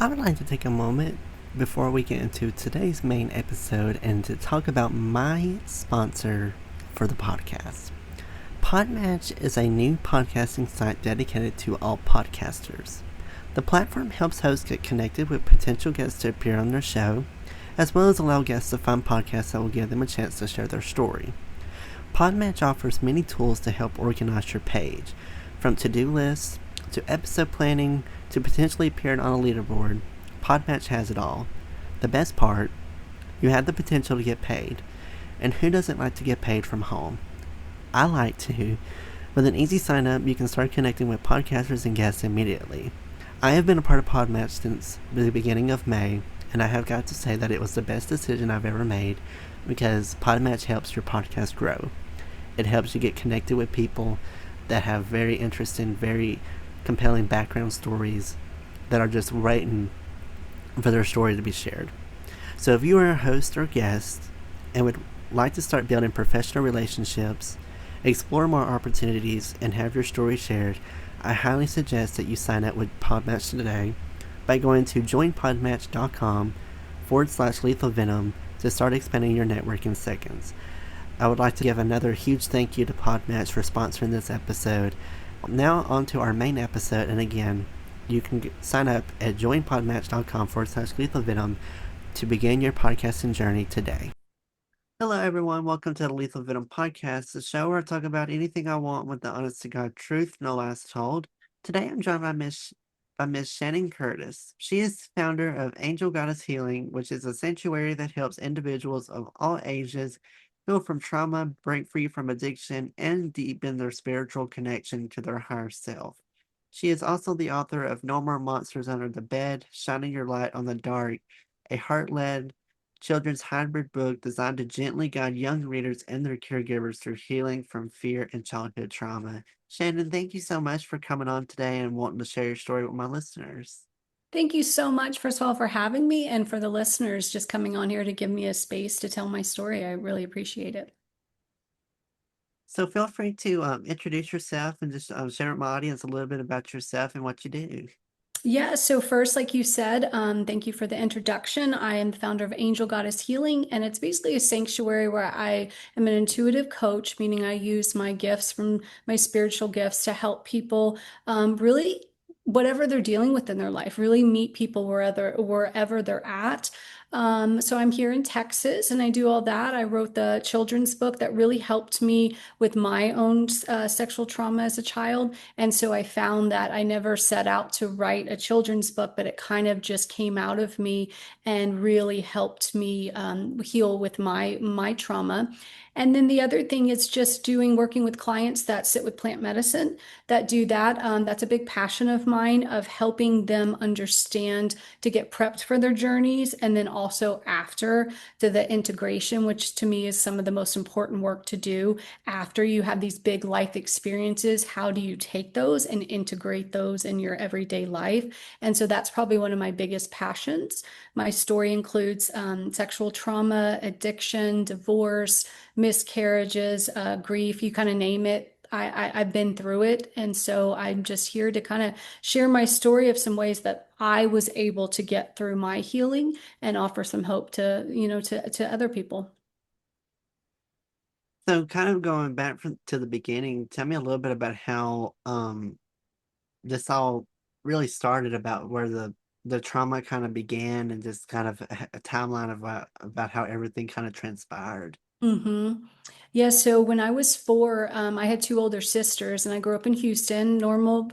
I would like to take a moment before we get into today's main episode and to talk about my sponsor for the podcast. Podmatch is a new podcasting site dedicated to all podcasters. The platform helps hosts get connected with potential guests to appear on their show, as well as allow guests to find podcasts that will give them a chance to share their story. Podmatch offers many tools to help organize your page, from to-do lists to episode planning to potentially appearing on a leaderboard. Podmatch has it all. The best part, you have the potential to get paid. And who doesn't like to get paid from home? I like to. With an easy sign up, you can start connecting with podcasters and guests immediately. I have been a part of Podmatch since the beginning of May, and I have got to say that it was the best decision I've ever made because Podmatch helps your podcast grow. It helps you get connected with people that have very interesting, very compelling background stories that are just waiting for their story to be shared. So if you are a host or guest and would like to start building professional relationships, explore more opportunities, and have your story shared, I highly suggest that you sign up with Podmatch today by going to joinpodmatch.com/lethal venom to start expanding your network in seconds. I would like to give another huge thank you to Podmatch for sponsoring this episode. Now on to our main episode, and again, you can sign up at joinpodmatch.com/lethal venom to begin your podcasting journey today. Hello everyone, welcome to the Lethal Venom Podcast, the show where I talk about anything I want with the honest to God truth, no lies told. Today I'm joined by Miss Shannon Curtis. She is founder of Angel Goddess Healing, which is a sanctuary that helps individuals of all ages heal from trauma, break free from addiction, and deepen their spiritual connection to their higher self. She is also the author of No More Monsters Under the Bed, Shining Your Light on the Dark, a heart-led children's hybrid book designed to gently guide young readers and their caregivers through healing from fear and childhood trauma. Shannon, thank you so much for coming on today and wanting to share your story with my listeners. Thank you so much, first of all, for having me and for the listeners just coming on here to give me a space to tell my story. I really appreciate it. So feel free to introduce yourself and just share with my audience a little bit about yourself and what you do. Yeah, so first, like you said, thank you for the introduction. I am the founder of Angel Goddess Healing, and it's basically a sanctuary where I am an intuitive coach, meaning I use my gifts from my spiritual gifts to help people really whatever they're dealing with in their life, really meet people wherever they're at. So I'm here in Texas and I do all that. I wrote the children's book that really helped me with my own sexual trauma as a child. And so I found that I never set out to write a children's book, but it kind of just came out of me and really helped me heal with my trauma. And then the other thing is just working with clients that sit with plant medicine that do that. That's a big passion of mine of helping them understand to get prepped for their journeys and then also after to the integration, which to me is some of the most important work to do after you have these big life experiences. How do you take those and integrate those in your everyday life? And so that's probably one of my biggest passions. My story includes sexual trauma, addiction, divorce, miscarriages, grief, you kind of name it. I've been through it. And so I'm just here to kind of share my story of some ways that I was able to get through my healing and offer some hope to other people. So kind of going back to the beginning, tell me a little bit about how this all really started, about where the trauma kind of began, and just kind of a timeline about how everything kind of transpired. Mm-hmm. Yeah, so when I was four, I had two older sisters, and I grew up in Houston, normal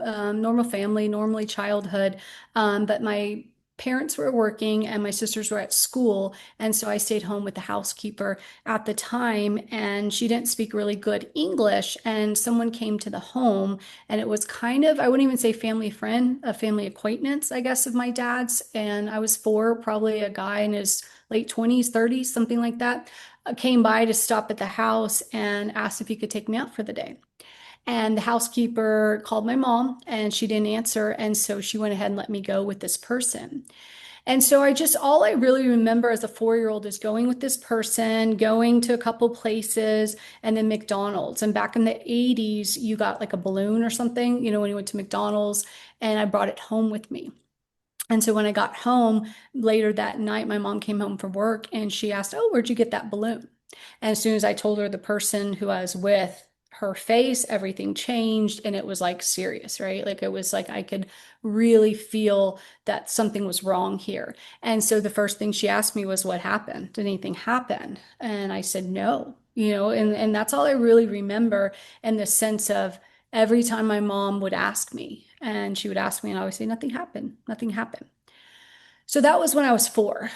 family, normally childhood. But my parents were working, and my sisters were at school, and so I stayed home with the housekeeper at the time, and she didn't speak really good English. And someone came to the home, and it was kind of, I wouldn't even say family friend, a family acquaintance, I guess, of my dad's. And I was four, probably a guy in his late 20s, 30s, something like that came by to stop at the house and asked if he could take me out for the day. And the housekeeper called my mom and she didn't answer. And so she went ahead and let me go with this person. And so all I really remember as a 4-year-old is going with this person, going to a couple places, and then McDonald's. And back in the 80s, you got like a balloon or something, when you went to McDonald's, and I brought it home with me. And so when I got home later that night, my mom came home from work and she asked, "Oh, where'd you get that balloon?" And as soon as I told her the person who I was with, her face, everything changed and it was like serious, right? Like it was like I could really feel that something was wrong here. And so the first thing she asked me was, "What happened? Did anything happen?" And I said, "No." And that's all I really remember in the sense of every time my mom would ask me, and she would ask me, and I would say, "Nothing happened. Nothing happened." So that was when I was 4.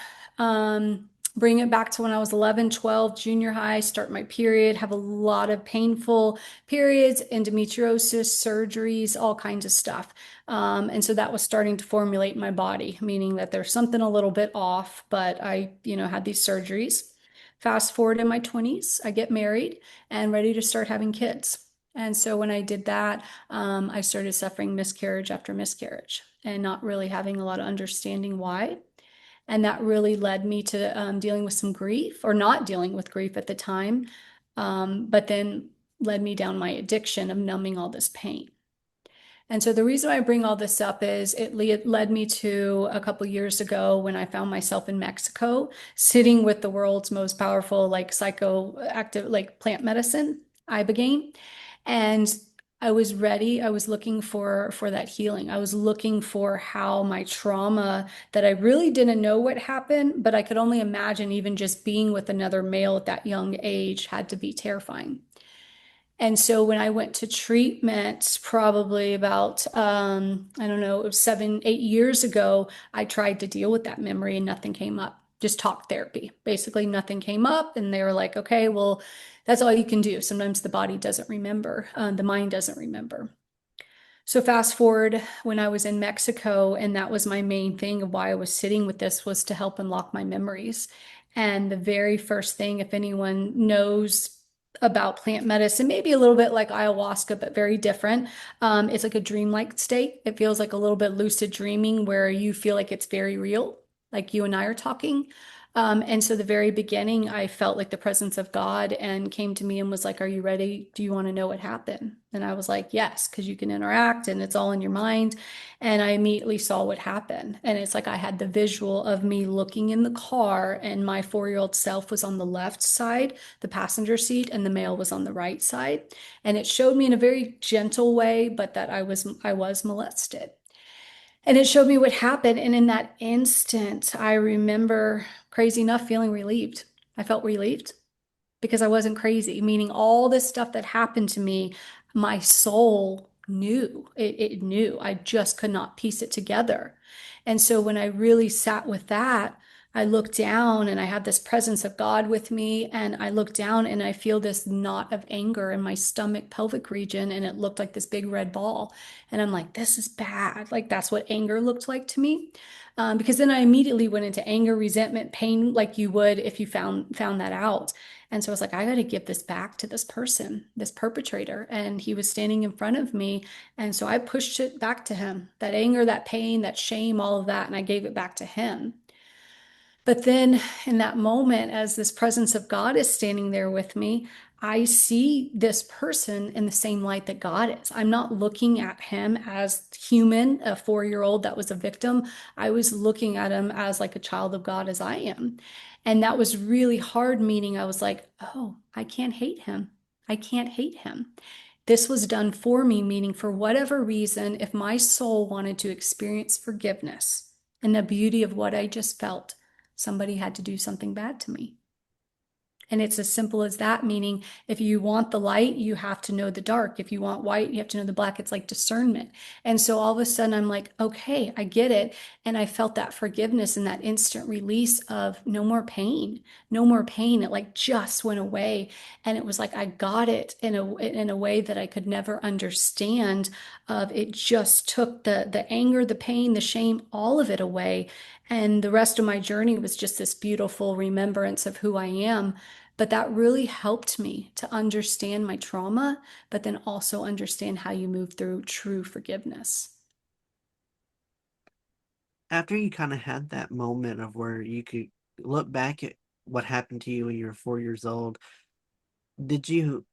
Bring it back to when I was 11, 12, junior high, start my period, have a lot of painful periods, endometriosis, surgeries, all kinds of stuff. And so that was starting to formulate in my body, meaning that there's something a little bit off, but I had these surgeries. Fast forward in my 20s, I get married and ready to start having kids. And so when I did that, I started suffering miscarriage after miscarriage and not really having a lot of understanding why. And that really led me to dealing with some grief or not dealing with grief at the time, but then led me down my addiction of numbing all this pain. And so the reason I bring all this up is it led me to a couple years ago when I found myself in Mexico sitting with the world's most powerful like psychoactive like plant medicine, ibogaine. And I was ready. I was looking for that healing. I was looking for how my trauma that I really didn't know what happened, but I could only imagine even just being with another male at that young age had to be terrifying. And so when I went to treatment, probably about, I don't know, it was 7, 8 years ago, I tried to deal with that memory and nothing came up. Just talk therapy. Basically, nothing came up. And they were like, okay, well, that's all you can do. Sometimes the body doesn't remember, the mind doesn't remember. So fast forward when I was in Mexico, and that was my main thing of why I was sitting with this was to help unlock my memories. And the very first thing, if anyone knows about plant medicine, maybe a little bit like ayahuasca, but very different. It's like a dreamlike state. It feels like a little bit lucid dreaming where you feel like it's very real, like you and I are talking. And so the very beginning, I felt like the presence of God and came to me and was like, "Are you ready? Do you want to know what happened?" And I was like, "Yes," because you can interact and it's all in your mind. And I immediately saw what happened. And it's like I had the visual of me looking in the car, and my 4-year-old self was on the left side, the passenger seat, and the male was on the right side. And it showed me in a very gentle way, but that I was molested. And it showed me what happened. And in that instant, I remember, crazy enough, feeling relieved. I felt relieved because I wasn't crazy, meaning all this stuff that happened to me, my soul knew. It knew. I just could not piece it together. And so when I really sat with that, I looked down and I had this presence of God with me. And I look down and I feel this knot of anger in my stomach, pelvic region. And it looked like this big red ball. And I'm like, this is bad. Like, that's what anger looked like to me. Because then I immediately went into anger, resentment, pain, like you would if you found that out. And so I was like, I got to give this back to this person, this perpetrator. And he was standing in front of me. And so I pushed it back to him, that anger, that pain, that shame, all of that. And I gave it back to him. But then in that moment, as this presence of God is standing there with me, I see this person in the same light that God is. I'm not looking at him as human, a 4-year-old that was a victim. I was looking at him as like a child of God as I am. And that was really hard, meaning I was like, oh, I can't hate him. I can't hate him. This was done for me, meaning for whatever reason, if my soul wanted to experience forgiveness and the beauty of what I just felt, somebody had to do something bad to me. And it's as simple as that, meaning if you want the light, you have to know the dark. If you want white, you have to know the black. It's like discernment. And so all of a sudden, I'm like, okay, I get it. And I felt that forgiveness and that instant release of no more pain, no more pain. It like just went away. And it was like I got it in a way that I could never understand. Of it just took the anger, the pain, the shame, all of it away. And the rest of my journey was just this beautiful remembrance of who I am. But that really helped me to understand my trauma, but then also understand how you move through true forgiveness. After you kind of had that moment of where you could look back at what happened to you when you were 4 years old, did you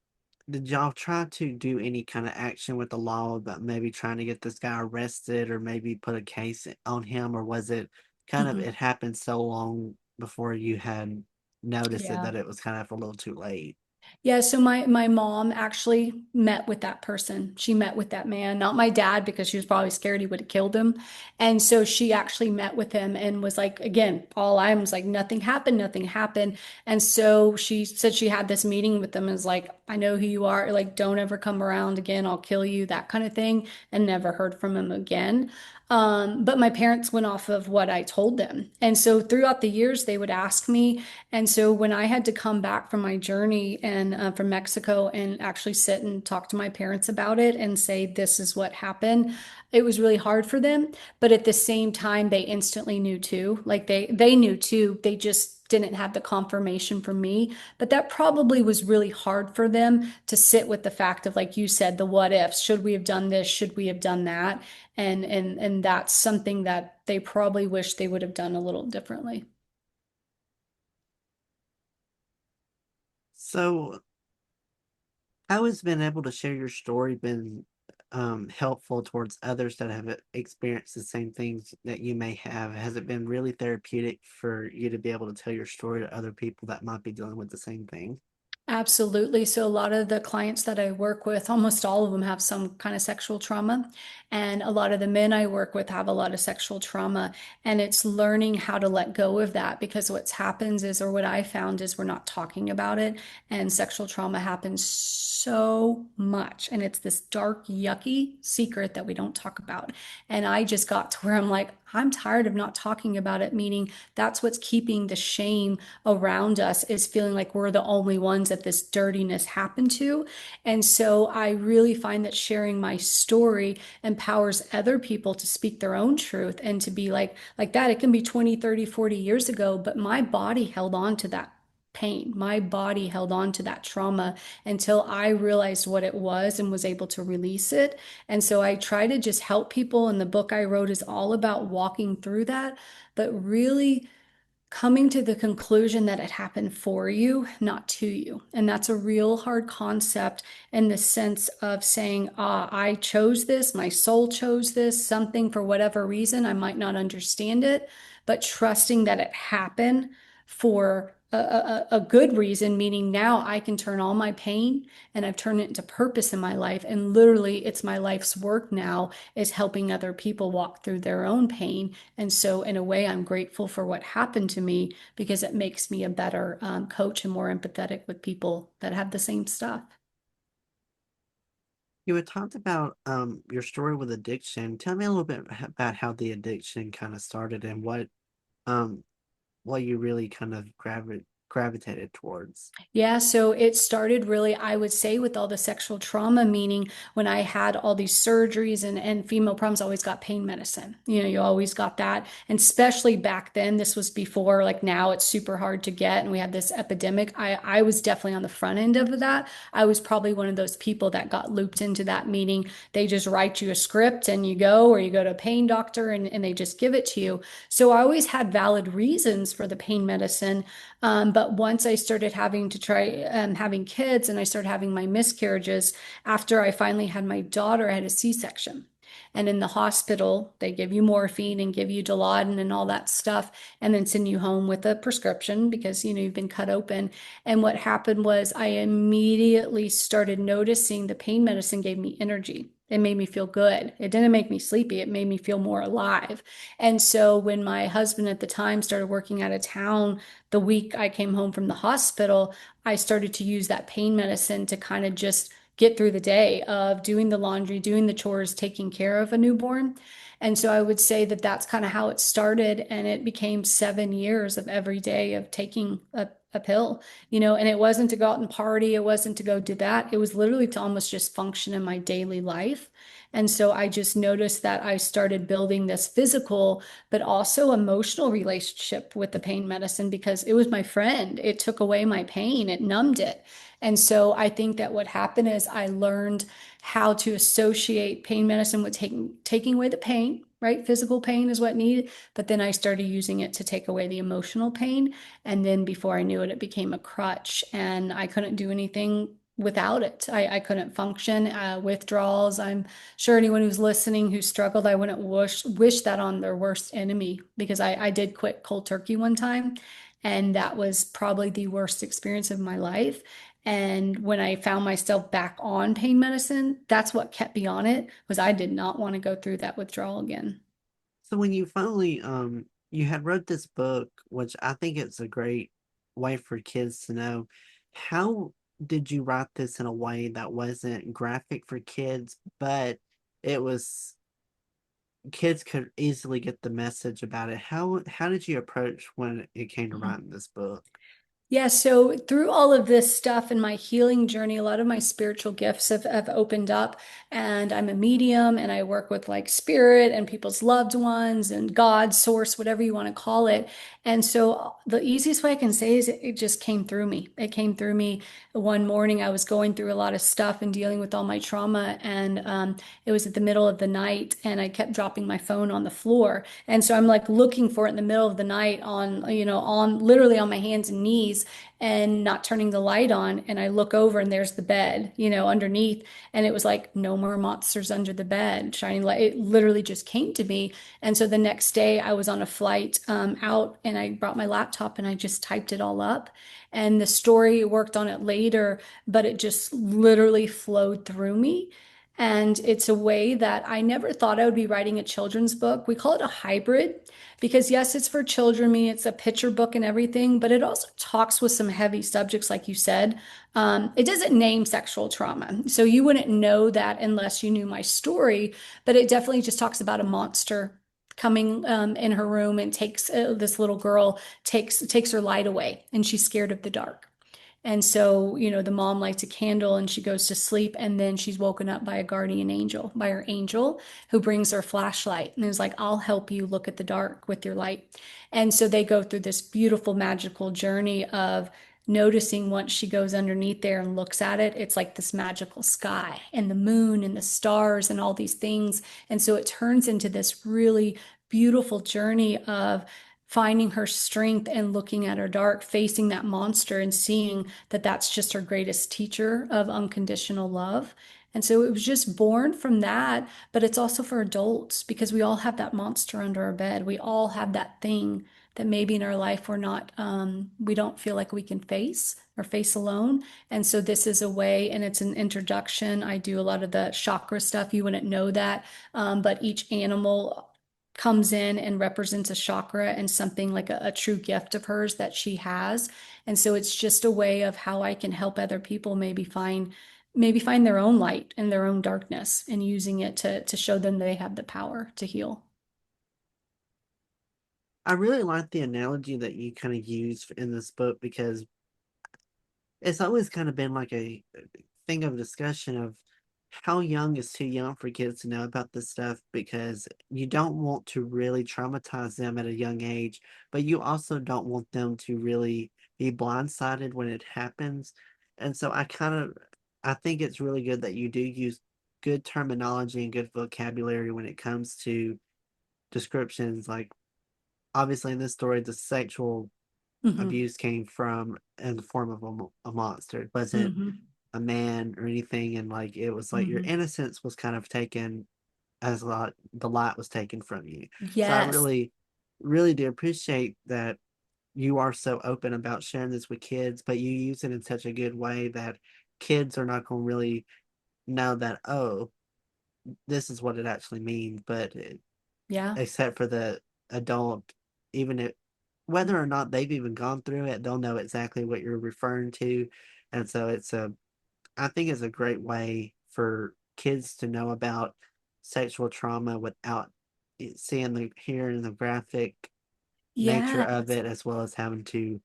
did y'all try to do any kind of action with the law about maybe trying to get this guy arrested or maybe put a case on him, or was it kind of Mhm. it happened so long before you had noticed it Yeah. that it was kind of a little too late? Yeah, so my mom actually met with that person. She met with that man, not my dad, because she was probably scared he would have killed him. And so she actually met with him and was like, again, all I was like, nothing happened, nothing happened. And so she said she had this meeting with them and was like, I know who you are. Like, don't ever come around again. I'll kill you, that kind of thing. And never heard from him again. But my parents went off of what I told them. And so throughout the years, they would ask me, and so when I had to come back from my journey and from Mexico and actually sit and talk to my parents about it and say, this is what happened, it was really hard for them. But at the same time, they instantly knew too. Like they knew too. They just didn't have the confirmation from me. But that probably was really hard for them to sit with the fact of, like you said, the what ifs. Should we have done this? Should we have done that? And that's something that they probably wish they would have done a little differently. So, how has been able to share your story been helpful towards others that have experienced the same things that you may have? Has it been really therapeutic for you to be able to tell your story to other people that might be dealing with the same thing? Absolutely. So, a lot of the clients that I work with, almost all of them have some kind of sexual trauma. And a lot of the men I work with have a lot of sexual trauma. And it's learning how to let go of that, because what's happens is, or what I found is, we're not talking about it. And sexual trauma happens so much. And it's this dark, yucky secret that we don't talk about. And I just got to where I'm like, I'm tired of not talking about it, meaning that's what's keeping the shame around us, is feeling like we're the only ones that this dirtiness happened to. And so I really find that sharing my story empowers other people to speak their own truth and to be like that. It can be 20, 30, 40 years ago, but my body held on to that pain. My body held on to that trauma until I realized what it was and was able to release it. And so I try to just help people. And the book I wrote is all about walking through that, but really coming to the conclusion that it happened for you, not to you. And that's a real hard concept, in the sense of saying, ah, I chose this, my soul chose this, something for whatever reason. I might not understand it, but trusting that it happened for a good reason, meaning now I can turn all my pain and I've turned it into purpose in my life. And literally, it's my life's work now, is helping other people walk through their own pain. And so, in a way, I'm grateful for what happened to me, because it makes me a better coach and more empathetic with people that have the same stuff. You had talked about your story with addiction. Tell me a little bit about how the addiction kind of started and um what you really kind of gravitated towards. Yeah, so it started really, I would say, with all the sexual trauma, meaning when I had all these surgeries and female problems, I always got pain medicine. You know, you always got that. And especially back then, this was before, like now it's super hard to get, and we had this epidemic. I was definitely on the front end of that. I was probably one of those people that got looped into that, meaning they just write you a script and you go, or you go to a pain doctor and they just give it to you. So I always had valid reasons for the pain medicine. But once I started having to try having kids, and I started having my miscarriages, after I finally had my daughter, I had a C-section. And in the hospital, they give you morphine and give you Dilaudid and all that stuff, and then send you home with a prescription because, you know, you've been cut open. And what happened was, I immediately started noticing the pain medicine gave me energy. It made me feel good. It didn't make me sleepy. It made me feel more alive. And so when my husband at the time started working out of town, the week I came home from the hospital, I started to use that pain medicine to kind of just get through the day of doing the laundry, doing the chores, taking care of a newborn. And so I would say that that's kind of how it started. And it became 7 years of every day of taking a pill, you know, and it wasn't to go out and party. It wasn't to go do that. It was literally to almost just function in my daily life. And so I just noticed that I started building this physical but also emotional relationship with the pain medicine, because it was my friend. It took away my pain, it numbed it. And so I think that what happened is, I learned how to associate pain medicine with taking away the pain, right? Physical pain is what needed, but then I started using it to take away the emotional pain. And then before I knew it, it became a crutch, and I couldn't do anything without it. I couldn't function. Withdrawals. I'm sure anyone who's listening who struggled, I wouldn't wish that on their worst enemy because I did quit cold turkey one time, and that was probably the worst experience of my life. And when I found myself back on pain medicine, that's what kept me on it, was I did not want to go through that withdrawal again. So when you finally you had wrote this book, which I think it's a great way for kids to know, how did you write this in a way that wasn't graphic for kids, but it was kids could easily get the message about it? How did you approach when it came to writing this book? Yeah, so through all of this stuff in my healing journey, a lot of my spiritual gifts have opened up, and I'm a medium and I work with like spirit and people's loved ones and God, source, whatever you want to call it. And so the easiest way I can say is it just came through me. It came through me one morning. I was going through a lot of stuff and dealing with all my trauma, and it was at the middle of the night, and I kept dropping my phone on the floor. And so I'm like looking for it in the middle of the night on, on literally on my hands and knees and not turning the light on. And I look over and there's the bed, underneath. And it was like, no more monsters under the bed, shining light. It literally just came to me. And so the next day I was on a flight out, and I brought my laptop and I just typed it all up. And the story worked on it later, but it just literally flowed through me. And it's a way that I never thought I would be writing a children's book. We call it a hybrid because, yes, it's for children, meaning it's a picture book and everything, but it also talks with some heavy subjects, like you said. It doesn't name sexual trauma. So you wouldn't know that unless you knew my story, but it definitely just talks about a monster coming in her room and takes this little girl takes her light away, and she's scared of the dark. And so, the mom lights a candle and she goes to sleep. And then she's woken up by a guardian angel, by her angel, who brings her flashlight and is like, I'll help you look at the dark with your light. And so they go through this beautiful, magical journey of noticing once she goes underneath there and looks at it, it's like this magical sky and the moon and the stars and all these things. And so it turns into this really beautiful journey of finding her strength and looking at her dark, facing that monster and seeing that that's just her greatest teacher of unconditional love. And so it was just born from that, but it's also for adults because we all have that monster under our bed. We all have that thing that maybe in our life we don't feel like we can face or face alone. And so this is a way, and it's an introduction. I do a lot of the chakra stuff. You wouldn't know that, but each animal comes in and represents a chakra and something like a true gift of hers that she has. And so it's just a way of how I can help other people maybe find their own light and their own darkness, and using it to show them they have the power to heal. I really like the analogy that you kind of used in this book because it's always kind of been like a thing of discussion of how young is too young for kids to know about this stuff because you don't want to really traumatize them at a young age, but you also don't want them to really be blindsided when it happens. And so I think it's really good that you do use good terminology and good vocabulary when it comes to descriptions. Like obviously in this story, the sexual Hmm. abuse came from in the form of a monster. It wasn't Hmm. a man or anything, and like it was like your Hmm. innocence was kind of taken as a lot the light was taken from you. So I Yes. really do appreciate that you are so open about sharing this with kids, but you use it in such a good way that kids are not going to really know that, oh, this is what it actually means, but Yeah. except for the adult, even if whether or not they've even gone through it, they'll know exactly what you're referring to. And so I think it's a great way for kids to know about sexual trauma without hearing the graphic nature of Yes. it, as well as having to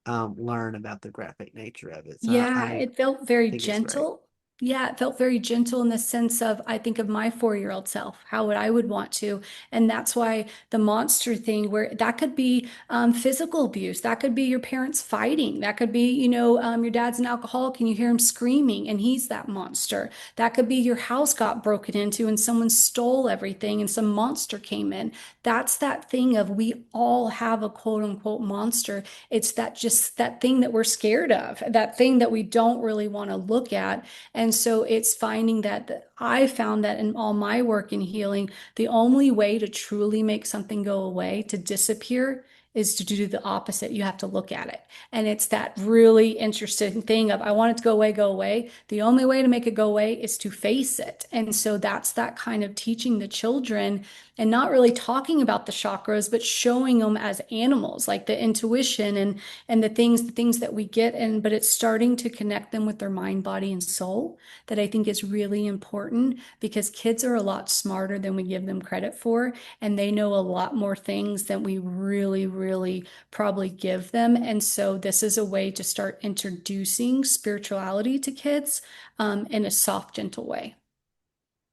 learn about the graphic nature of it. So Yeah, I it felt very think it's great. gentle. Yeah, it felt very gentle in the sense of I think of my 4-year-old self, how would I would want to. And that's why the monster thing, where that could be physical abuse, that could be your parents fighting, that could be, your dad's an alcoholic and you hear him screaming and he's that monster. That could be your house got broken into and someone stole everything and some monster came in. That's that thing of we all have a quote unquote monster. It's that just that thing that we're scared of, that thing that we don't really want to look at. And so it's finding that I found that in all my work in healing, the only way to truly make something go away, to disappear, is to do the opposite. You have to look at it. And it's that really interesting thing of I want it to go away, go away. The only way to make it go away is to face it. And so that's that kind of teaching the children and not really talking about the chakras, but showing them as animals, like the intuition and the things that we get. And but it's starting to connect them with their mind, body, and soul that I think is really important because kids are a lot smarter than we give them credit for, and they know a lot more things than we really probably give them. And so this is a way to start introducing spirituality to kids in a soft, gentle way.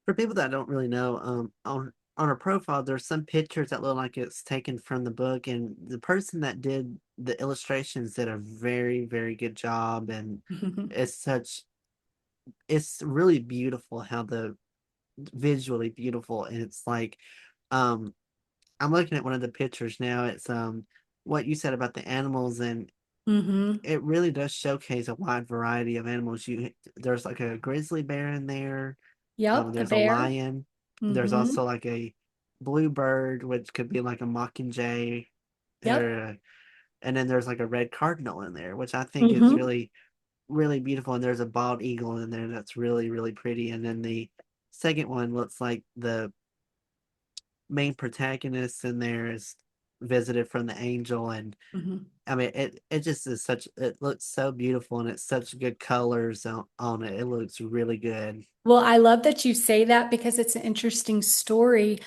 For people that don't really know, on her profile, there's some pictures that look like it's taken from the book, and the person that did the illustrations did a very, very good job. And it's such, it's really beautiful how the visually beautiful, and it's like, um, I'm looking at one of the pictures now. It's what you said about the animals, and Hmm. it really does showcase a wide variety of animals. There's like a grizzly bear in there. Yep, a There's a bear. lion. There's Hmm. also like a bluebird, which could be like a mockingjay, Yep. or and then there's like a red cardinal in there, which I think is Hmm. really, really beautiful. And there's a bald eagle in there that's really, really pretty. And then the second one looks like the main protagonist in there is visited from the angel. And Hmm. I mean, it just is such, it looks so beautiful, and it's such good colors on it. It looks really good. Well, I love that you say that because it's an interesting story.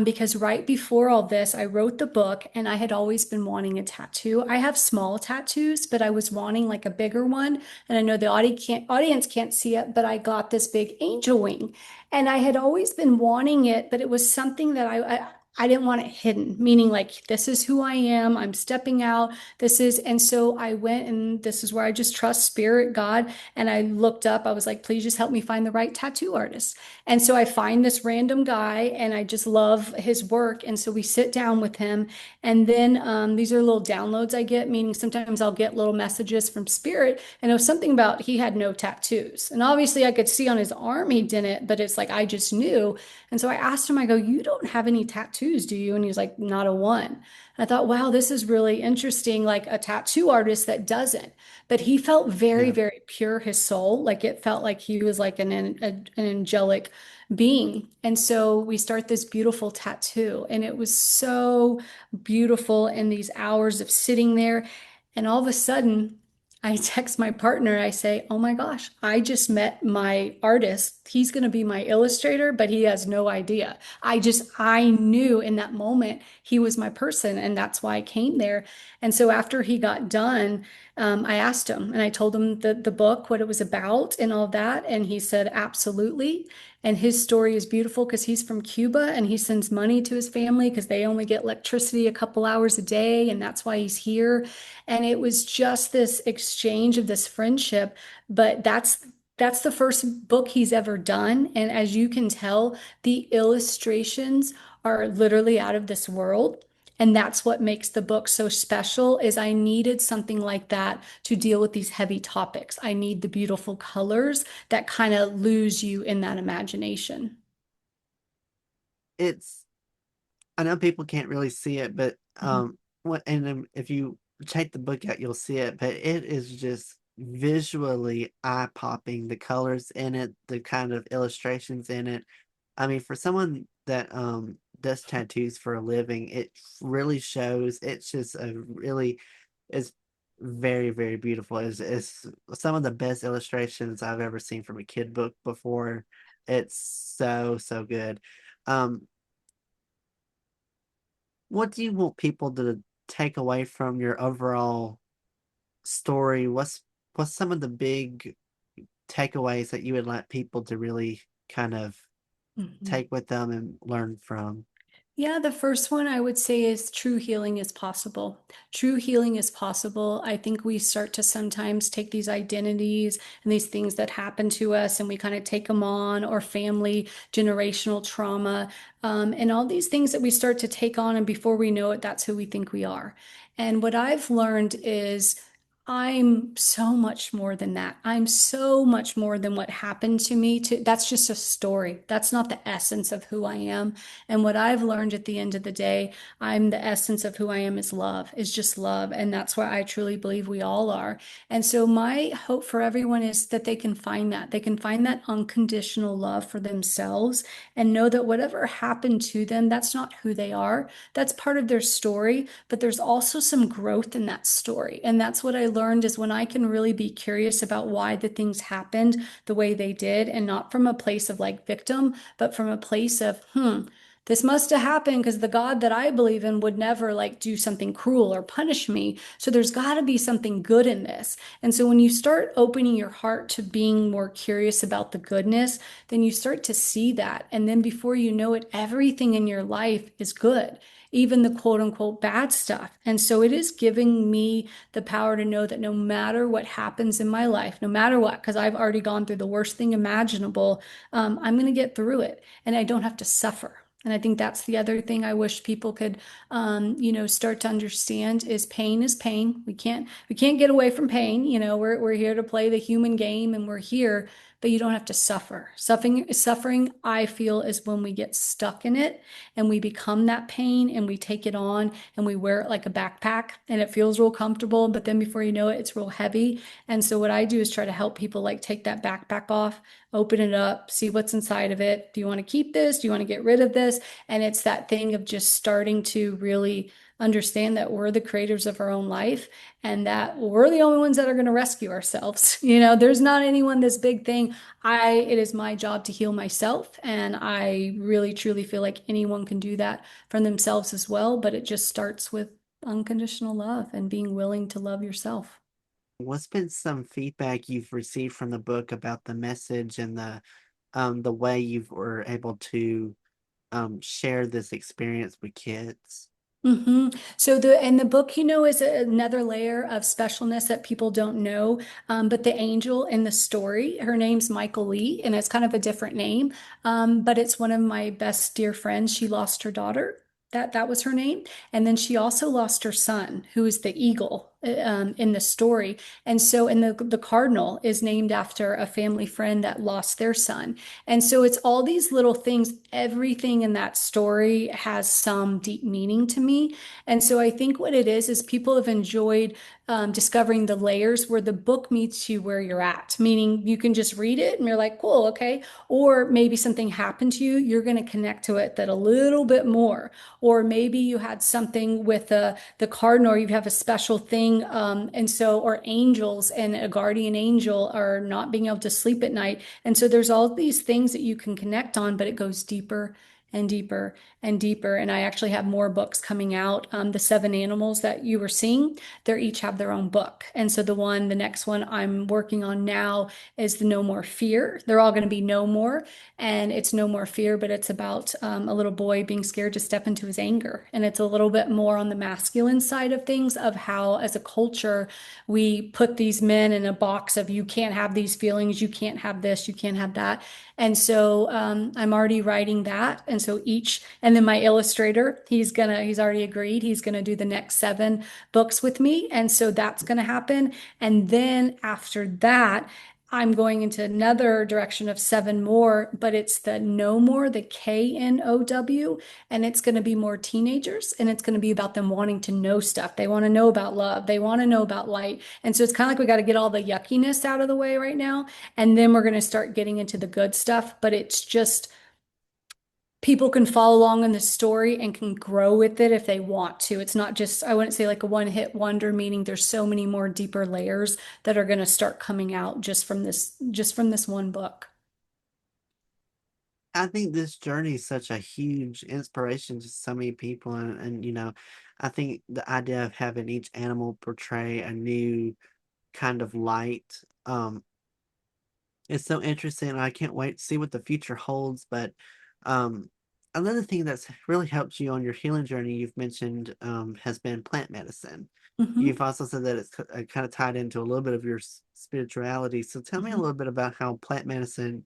Because right before all this, I wrote the book and I had always been wanting a tattoo. I have small tattoos, but I was wanting like a bigger one. And I know the audience can't see it, but I got this big angel wing. And I had always been wanting it, but it was something that I didn't want it hidden, meaning like, this is who I am. I'm stepping out. And so I went, and this is where I just trust spirit, God. And I looked up, I was like, please just help me find the right tattoo artist. And so I find this random guy and I just love his work. And so we sit down with him. And then these are little downloads I get, meaning sometimes I'll get little messages from spirit. And it was something about he had no tattoos. And obviously I could see on his arm he didn't, but it's like I just knew. And so I asked him, I go, you don't have any tattoos, do you? And he's like, not a one. I thought, wow, this is really interesting, like a tattoo artist that doesn't. But he felt very, Yeah. very pure, his soul. Like it felt like he was like an angelic being. And so we start this beautiful tattoo. And it was so beautiful in these hours of sitting there. And all of a sudden, I text my partner. I say, oh my gosh, I just met my artist. He's going to be my illustrator, but he has no idea. I knew in that moment he was my person. And that's why I came there. And so after he got done, I asked him and I told him the book, what it was about, and all that. And he said, absolutely. And his story is beautiful because he's from Cuba and he sends money to his family because they only get electricity a couple hours a day. And that's why he's here. And it was just this exchange of this friendship. But that's the first book he's ever done. And as you can tell, the illustrations are literally out of this world. And that's what makes the book so special is I needed something like that to deal with these heavy topics. I need the beautiful colors that kind of lose you in that imagination. It's, I know people can't really see it, but Mhm. what, and if you check the book out, you'll see it. But it is just visually eye-popping. The colors in it, the kind of illustrations in it. I mean, for someone that does tattoos for a living, it really shows. It's just a really, it's very, very beautiful. It's some of the best illustrations I've ever seen from a kid book before. It's so, so good. Um, what do you want people to take away from your overall story? What's some of the big takeaways that you would like people to really kind of Mhm. take with them and learn from? Yeah, the first one I would say is true healing is possible. True healing is possible. I think we start to sometimes take these identities and these things that happen to us and we kind of take them on, or family, generational trauma, and all these things that we start to take on. And before we know it, that's who we think we are. And what I've learned is I'm so much more than that. I'm so much more than what happened to me. That's just a story. That's not the essence of who I am. And what I've learned at the end of the day, I'm the essence of who I am is love, is just love. And that's where I truly believe we all are. And so my hope for everyone is that they can find that. They can find that unconditional love for themselves and know that whatever happened to them, that's not who they are. That's part of their story, but there's also some growth in that story. And that's what I learned is when I can really be curious about why the things happened the way they did, and not from a place of like victim, but from a place of, this must have happened because the God that I believe in would never like do something cruel or punish me. So there's got to be something good in this. And so when you start opening your heart to being more curious about the goodness, then you start to see that. And then before you know it, everything in your life is good, even the quote unquote bad stuff. And so it is giving me the power to know that no matter what happens in my life, no matter what, because I've already gone through the worst thing imaginable, I'm going to get through it and I don't have to suffer. And I think that's the other thing I wish people could, start to understand is pain is pain. We can't get away from pain. We're here to play the human game, and we're here, but you don't have to suffer. Suffering, I feel, is when we get stuck in it and we become that pain and we take it on and we wear it like a backpack and it feels real comfortable, but then before you know it, it's real heavy. And so what I do is try to help people like take that backpack off, open it up, see what's inside of it. Do you want to keep this? Do you want to get rid of this? And it's that thing of just starting to really understand that we're the creators of our own life and that we're the only ones that are going to rescue ourselves. There's not anyone this big thing. It is my job to heal myself. And I really truly feel like anyone can do that for themselves as well. But it just starts with unconditional love and being willing to love yourself. What's been some feedback you've received from the book about the message and the way you were able to share this experience with kids? So the book, is another layer of specialness that people don't know. But the angel in the story, her name's Michael Lee, and it's kind of a different name. But it's one of my best dear friends. She lost her daughter. That was her name. And then she also lost her son, who is the eagle in the story. And so, and the cardinal is named after a family friend that lost their son. And so it's all these little things. Everything in that story has some deep meaning to me. And so I think what it is people have enjoyed discovering the layers where the book meets you where you're at, meaning you can just read it and you're like, cool, okay. Or maybe something happened to you, you're going to connect to it that a little bit more. Or maybe you had something with the cardinal, or you have a special thing. Or angels and a guardian angel are not being able to sleep at night. And so there's all these things that you can connect on, but it goes deeper and deeper and deeper. And I actually have more books coming out. The seven animals that you were seeing, they each have their own book. And so the next one I'm working on now is the No More Fear. They're all going to be no more. And it's no more fear, but it's about a little boy being scared to step into his anger. And it's a little bit more on the masculine side of things, of how, as a culture, we put these men in a box of you can't have these feelings, you can't have this, you can't have that. And so I'm already writing that. And so and then my illustrator, he's already agreed, he's gonna do the next seven books with me. And so that's gonna happen. And then after that, I'm going into another direction of seven more, but it's the no more, the KNOW, and it's going to be more teenagers, and it's going to be about them wanting to know stuff. They want to know about love. They want to know about light. And so it's kind of like we got to get all the yuckiness out of the way right now, and then we're going to start getting into the good stuff. But it's just people can follow along in the story and can grow with it if they want to. It's not just, I wouldn't say like a one-hit wonder, meaning there's so many more deeper layers that are going to start coming out just from this one book. I think this journey is such a huge inspiration to so many people, and I think the idea of having each animal portray a new kind of light is so interesting. I can't wait to see what the future holds, but um another thing that's really helped you on your healing journey, you've mentioned, has been plant medicine. You've Hmm. also said that it's kind of tied into a little bit of your spirituality. So tell me a Hmm. little bit about how plant medicine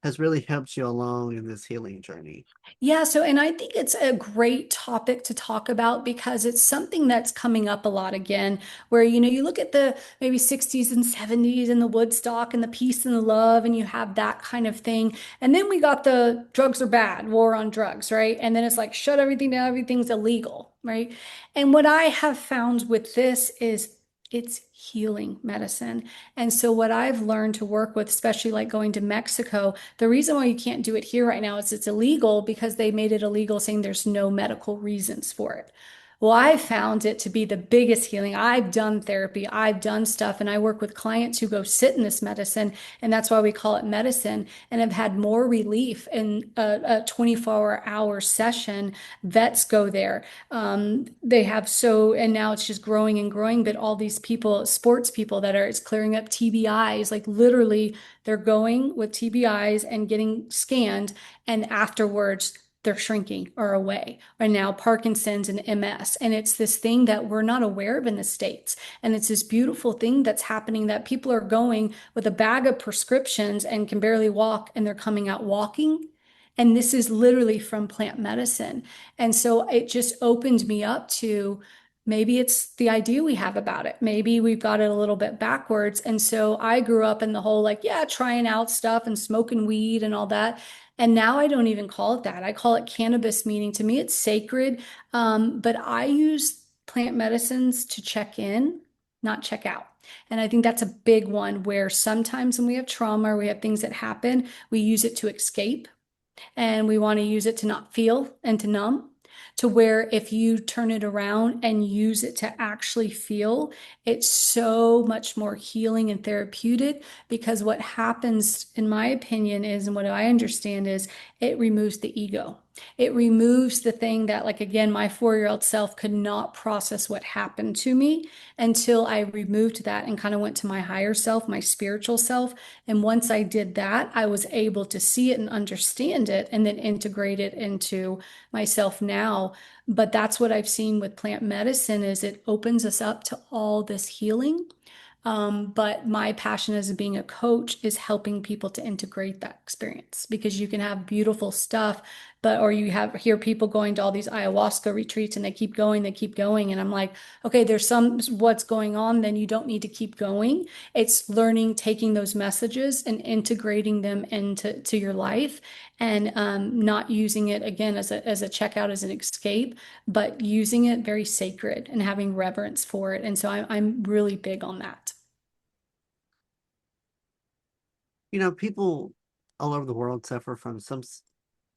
has really helped you along in this healing journey. Yeah, so and I think it's a great topic to talk about because it's something that's coming up a lot again, where you look at the maybe 60s and 70s and the Woodstock and the peace and the love, and you have that kind of thing. And then we got the drugs are bad, war on drugs, right? And then it's like shut everything down, everything's illegal, right? And what I have found with this is it's healing medicine. And so what I've learned to work with, especially like going to Mexico, the reason why you can't do it here right now is it's illegal because they made it illegal saying there's no medical reasons for it. Well, I found it to be the biggest healing. I've done therapy, I've done stuff, and I work with clients who go sit in this medicine, and that's why we call it medicine, and have had more relief in a 24-hour session. Vets go there. They have so, and now it's just growing and growing, but all these people, sports people that are, it's clearing up TBIs, like literally they're going with TBIs and getting scanned, and afterwards they're shrinking or away. And now Parkinson's and MS. And it's this thing that we're not aware of in the States. And it's this beautiful thing that's happening that people are going with a bag of prescriptions and can barely walk, and they're coming out walking. And this is literally from plant medicine. And so it just opened me up to maybe it's the idea we have about it. Maybe we've got it a little bit backwards. And so I grew up in the whole like, yeah, trying out stuff and smoking weed and all that. And now I don't even call it that. I call it cannabis, meaning to me it's sacred. But I use plant medicines to check in, not check out. And I think that's a big one where sometimes when we have trauma or we have things that happen, we use it to escape and we want to use it to not feel and to numb. To where if you turn it around and use it to actually feel, it's so much more healing and therapeutic because what happens, in my opinion, is, and what I understand is it removes the ego. It removes the thing that, like, again, my 4-year-old self could not process what happened to me until I removed that and kind of went to my higher self, my spiritual self. And once I did that, I was able to see it and understand it and then integrate it into myself now. But that's what I've seen with plant medicine is it opens us up to all this healing. But my passion as being a coach is helping people to integrate that experience because you can have beautiful stuff, but or you have hear people going to all these ayahuasca retreats and they keep going. And I'm like, okay, there's some what's going on, then you don't need to keep going. It's learning, taking those messages and integrating them into your life and not using it again as a checkout, as an escape, but using it very sacred and having reverence for it. And so I'm really big on that. People all over the world suffer from some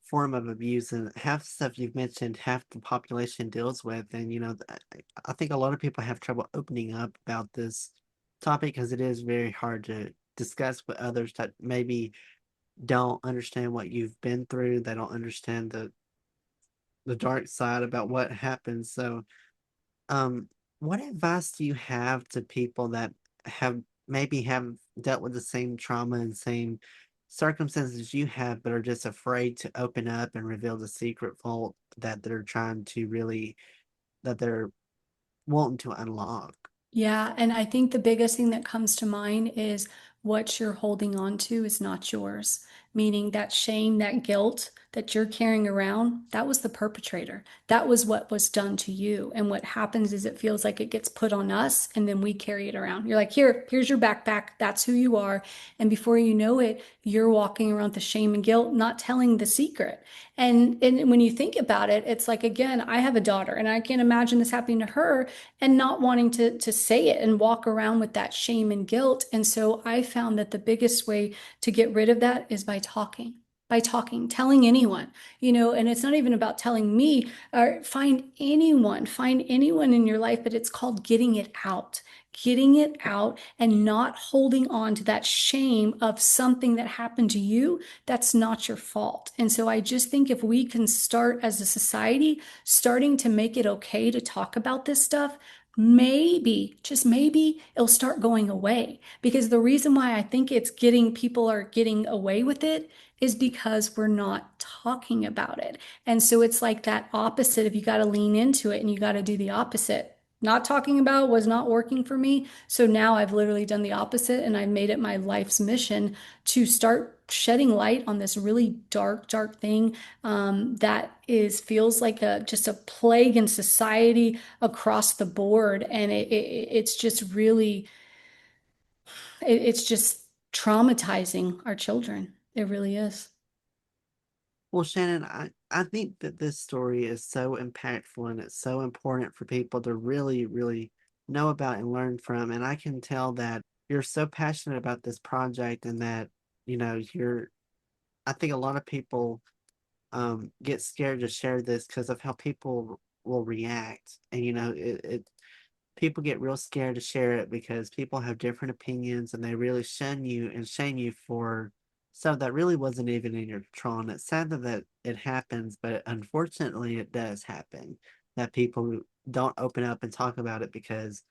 form of abuse, and half the stuff you've mentioned, half the population deals with. And, I think a lot of people have trouble opening up about this topic because it is very hard to discuss with others that maybe don't understand what you've been through. They don't understand the dark side about what happens. So, um, what advice do you have to people that have maybe have dealt with the same trauma and same circumstances you have, but are just afraid to open up and reveal the secret vault that they're trying to really, that they're wanting to unlock? Yeah, and I think the biggest thing that comes to mind is what you're holding on to is not yours. Meaning that shame, that guilt that you're carrying around, that was the perpetrator. That was what was done to you. And what happens is it feels like it gets put on us and then we carry it around. You're like, here's your backpack. That's who you are. And before you know it, you're walking around with the shame and guilt, not telling the secret. And when you think about it, it's like, again, I have a daughter and I can't imagine this happening to her and not wanting to say it and walk around with that shame and guilt. And so I found that the biggest way to get rid of that is by talking, telling anyone, and it's not even about telling me or find anyone in your life, but it's called getting it out and not holding on to that shame of something that happened to you that's not your fault. And so I just think if we can start as a society starting to make it okay to talk about this stuff, maybe, just maybe it'll start going away. Because the reason why I think it's getting people are getting away with it is because we're not talking about it. And so it's like that opposite of you got to lean into it and you got to do the opposite. Not talking about was not working for me. So now I've literally done the opposite and I've made it my life's mission to start shedding light on this really dark, dark thing that is feels like a just a plague in society across the board, and it's just really it's just traumatizing our children. It really is. Well, Shannon, I think that this story is so impactful and it's so important for people to really, really know about and learn from. And I can tell that you're so passionate about this project and that, you're, I think a lot of people get scared to share this because of how people will react. And, people get real scared to share it because people have different opinions and they really shun you and shame you for stuff that really wasn't even in your control. And it's sad that it happens, but unfortunately, it does happen that people don't open up and talk about it because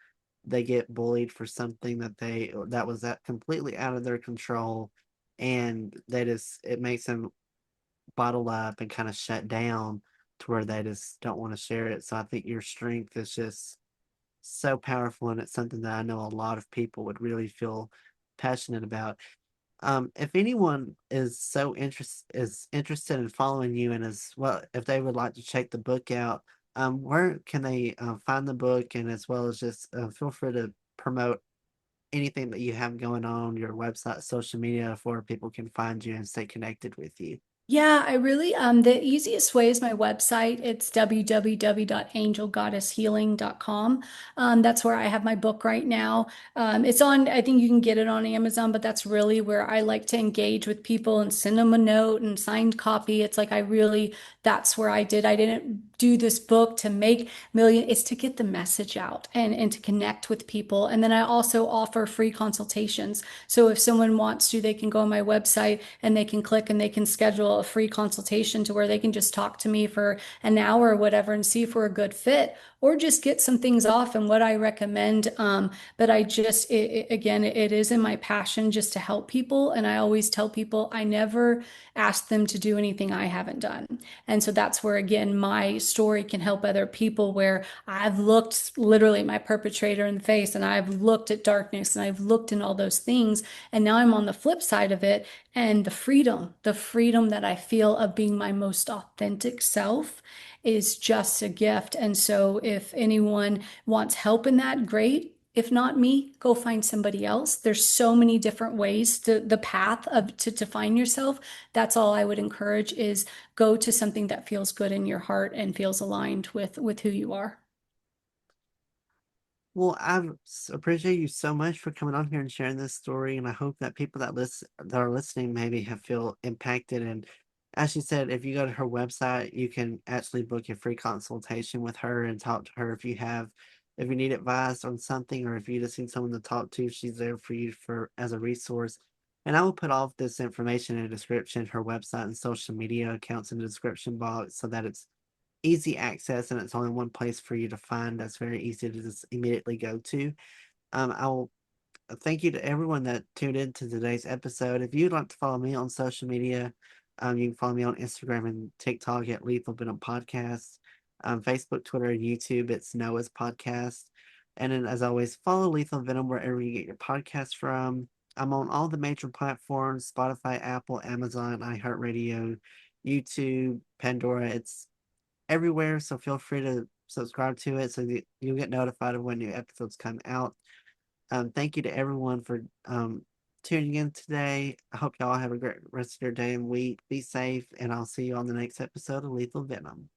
they get bullied for something that was that completely out of their control, and it makes them bottle up and kind of shut down to where they just don't want to share it. So I think your strength is just so powerful, and it's something that I know a lot of people would really feel passionate about. If anyone is interested in following you and as well, if they would like to check the book out, where can they find the book, and as well as just feel free to promote anything that you have going on your website, social media, for people can find you and stay connected with you. Yeah, I really, the easiest way is my website. It's www.angelgoddesshealing.com. That's where I have my book right now. It's on, I think you can get it on Amazon, but that's really where I like to engage with people and send them a note and signed copy. It's like that's where I didn't do this book to make million, it's to get the message out and to connect with people. And then I also offer free consultations. So if someone wants to, they can go on my website and they can click and they can schedule a free consultation to where they can just talk to me for an hour or whatever and see if we're a good fit or just get some things off and what I recommend. But again, it is in my passion just to help people. And I always tell people I never ask them to do anything I haven't done. And so that's where, again, my story can help other people where I've looked literally my perpetrator in the face and I've looked at darkness and I've looked in all those things. And now I'm on the flip side of it and the freedom that I feel of being my most authentic self is just a gift. And so if anyone wants help in that, great. If not me, go find somebody else. There's so many different ways to the path of to define yourself. That's all I would encourage is go to something that feels good in your heart and feels aligned with who you are. Well, appreciate you so much for coming on here and sharing this story, and I hope that people that are listening maybe have feel impacted. And as she said, if you go to her website, you can actually book a free consultation with her and talk to her if you need advice on something, or if you just need someone to talk to. She's there for you for as a resource. And I will put all of this information in the description, her website and social media accounts in the description box, so that it's easy access and it's only one place for you to find that's very easy to just immediately go to. I'll thank you to everyone that tuned in to today's episode. If you'd like to follow me on social media, you can follow me on Instagram and TikTok at Lethal Venom Podcast. Facebook, Twitter, and YouTube, it's Noah's Podcast. And then, as always, follow Lethal Venom wherever you get your podcast from. I'm on all the major platforms: Spotify, Apple, Amazon, iHeartRadio, YouTube, Pandora. It's everywhere. So feel free to subscribe to it so that you'll get notified of when new episodes come out. Thank you to everyone for tuning in today. I hope y'all have a great rest of your day and week. Be safe, and I'll see you on the next episode of Lethal Venom.